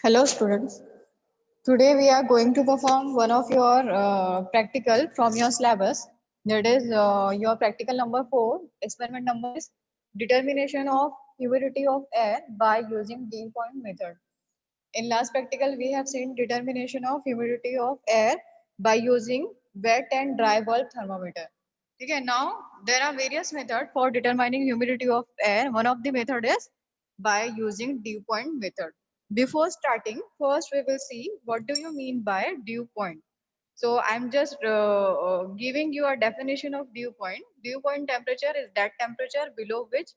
Hello students. Today we are going to perform one of your practical from your syllabus. That is your practical number 4. Experiment number is determination of humidity of air by using dew point method. In last practical we have seen determination of humidity of air by using wet and dry bulb thermometer. Okay, now there are various methods for determining humidity of air. One of the method is by using dew point method. Before starting, first we will see what do you mean by dew point. So I'm just giving you a definition of dew point. Dew point temperature is that temperature below which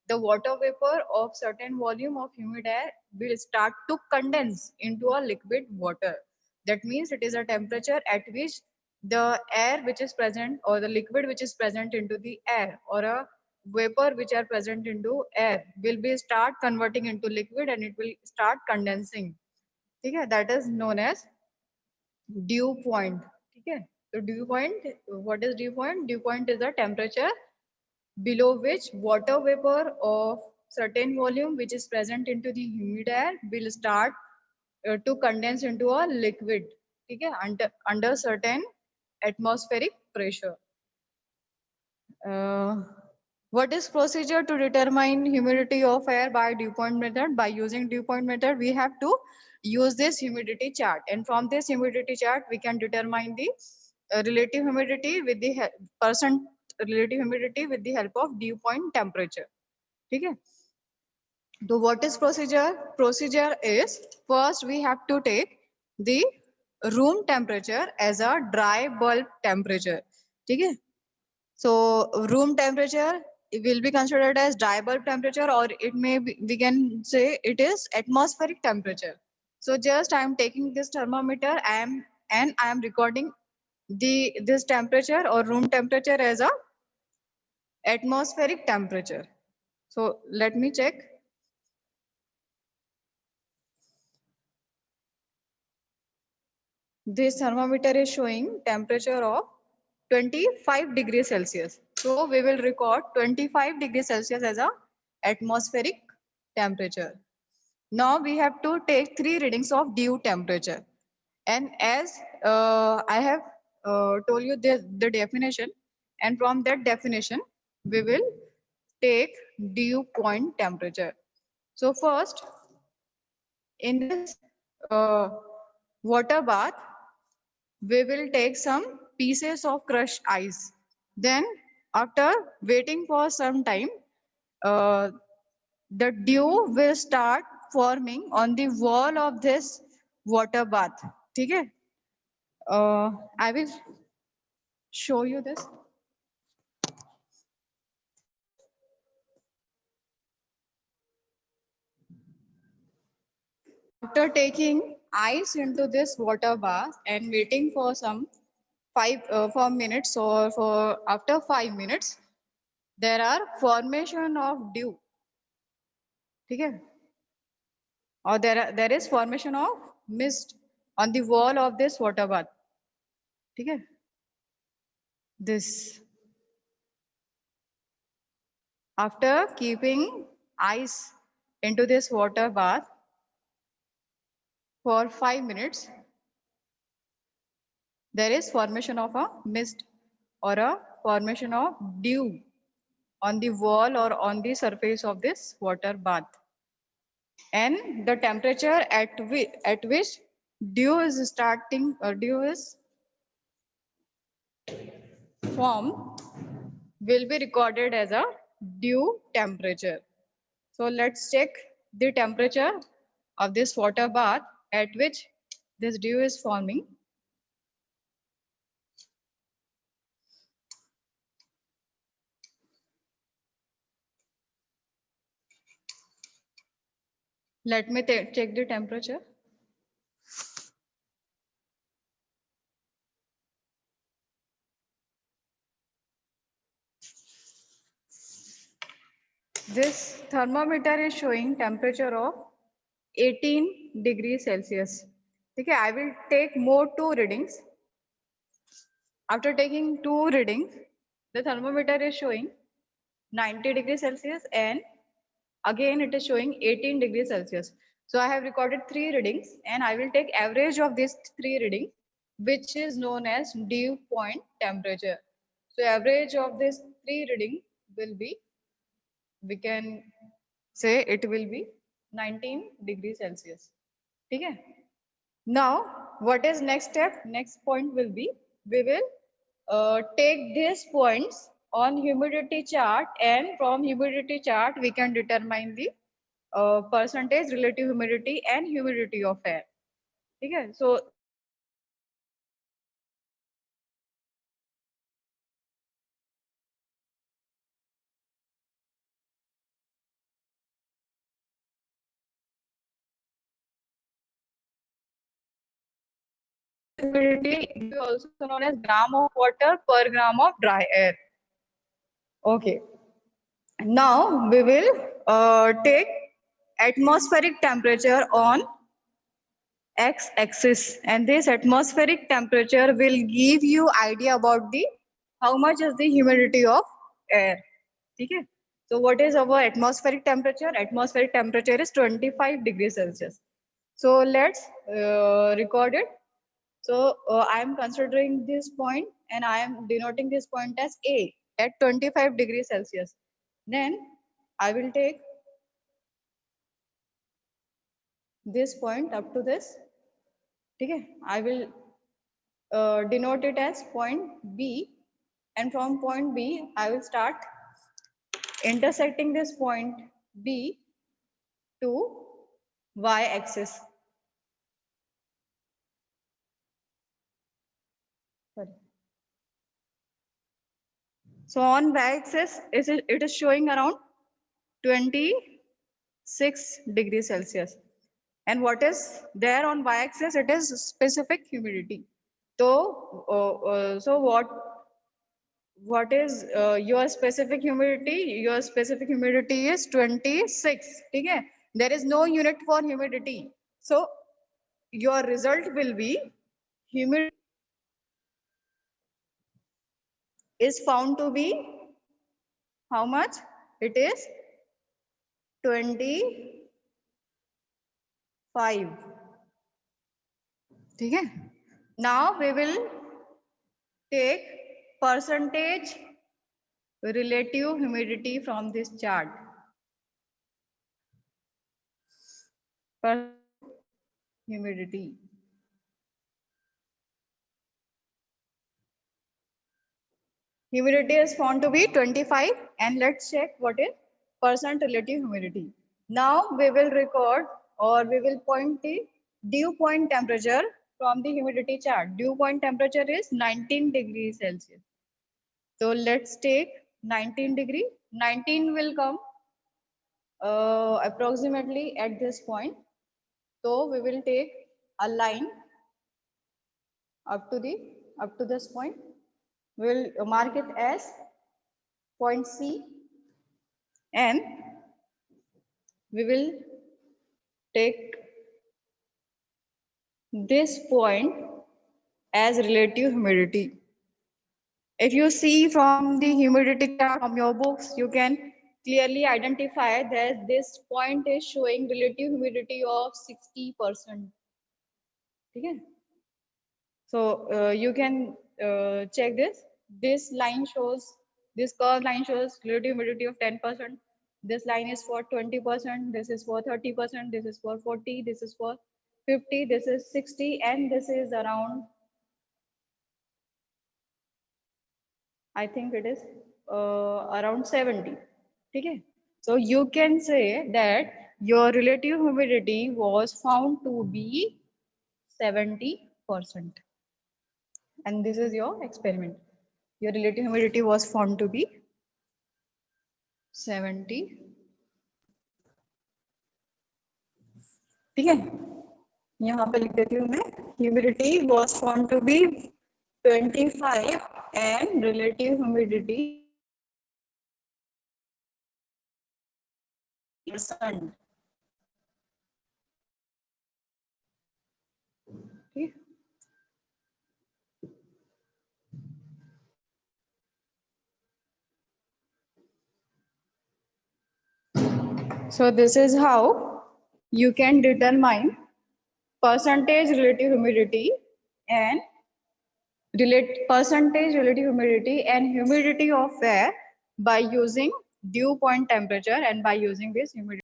the water vapor of certain volume of humid air will start to condense into a liquid water. That means it is a temperature at which the air which is present or the liquid which is present into the air or a vapor which are present into air will be start converting into liquid and it will start condensing. Okay, that is known as dew point. Okay, so dew point, what is dew point? Dew point is a temperature below which water vapor of certain volume which is present into the humid air will start to condense into a liquid. Okay, under certain atmospheric pressure. Uh, what is procedure to determine humidity of air by dew point method? By using dew point method, we have to use this humidity chart, and from this humidity chart, we can determine the relative humidity with the percent relative humidity with the help of dew point temperature. Okay. So what is procedure? Procedure is first we have to take the room temperature as a dry bulb temperature. Okay. So room temperature will be considered as dry bulb temperature, or it may be, we can say it is atmospheric temperature. So just I am taking this thermometer, I am recording this temperature or room temperature as a atmospheric temperature. So let me check. This thermometer is showing temperature of 25 degrees Celsius. So we will record 25 degrees Celsius as a atmospheric temperature. Now we have to take 3 readings of dew temperature. And as I have told you the definition, and from that definition, we will take dew point temperature. So first, in this uh, water bath, we will take some pieces of crushed ice. Then, after waiting for some time, uh, the dew will start forming on the wall of this water bath. Okay? I will show you this. After taking ice into this water bath and waiting for some 4 minutes, or for after 5 minutes, there are formation of dew. Okay? Or there is formation of mist on the wall of this water bath. Okay? This. After keeping ice into this water bath for 5 minutes, there is formation of a mist or a formation of dew on the wall or on the surface of this water bath. And the temperature at which dew is starting, dew is formed will be recorded as a dew temperature. So let's check the temperature of this water bath at which this dew is forming. Let me check the temperature. This thermometer is showing temperature of 18 degrees Celsius. Okay, I will take more 2 readings. After taking 2 readings, the thermometer is showing 90 degrees Celsius and again it is showing 18 degrees Celsius. So I have recorded 3 readings and I will take average of these 3 readings, which is known as dew point temperature. So average of this 3 reading will be, we can say it will be 19 degrees Celsius. Okay. Now, what is next step? Next point will be, we will take these points on humidity chart, and from humidity chart we can determine the percentage relative humidity and humidity of air. Okay. So humidity is also known as gram of water per gram of dry air. Okay. Now we will take atmospheric temperature on x-axis, and this atmospheric temperature will give you idea about the how much is the humidity of air. Okay. So what is our atmospheric temperature? Atmospheric temperature is 25 degrees Celsius. So let's record it. So I am considering this point and I am denoting this point as A at 25 degrees Celsius. Then I will take this point up to this. Okay. I will denote it as point B, and from point B I will start intersecting this point B to y axis. Sorry. So on y axis it is showing around 26 degrees Celsius. And what is there on y axis? It is specific humidity. So what is your specific humidity? Your specific humidity is 26. Okay. There is no unit for humidity. So your result will be humidity is found to be how much? It is 25. Okay. Now we will take percentage relative humidity from this chart. Humidity. Humidity is found to be 25, and let's check what is percent relative humidity. Now we will record, or we will point the dew point temperature from the humidity chart. Dew point temperature is 19 degrees Celsius. So let's take 19 degree. 19 will come approximately at this point. So we will take a line up to this point. We will mark it as point C, and we will take this point as relative humidity. If you see from the humidity chart from your books, you can clearly identify that this point is showing relative humidity of 60%. Okay. So you can check this. This line shows, this curved line shows relative humidity of 10%. This line is for 20%. This is for 30%. This is for 40. This is for 50. This is 60, and this is around, I think it is around 70. Okay. So you can say that your relative humidity was found to be 70%. And this is your experiment. Your relative humidity was found to be 70. ठीक है, यहाँ पे लिख देती हूँ मैं, humidity was found to be 25 and relative humidity %. ठीक. So this is how you can determine percentage relative humidity and percentage relative humidity and humidity of air by using dew point temperature and by using this humidity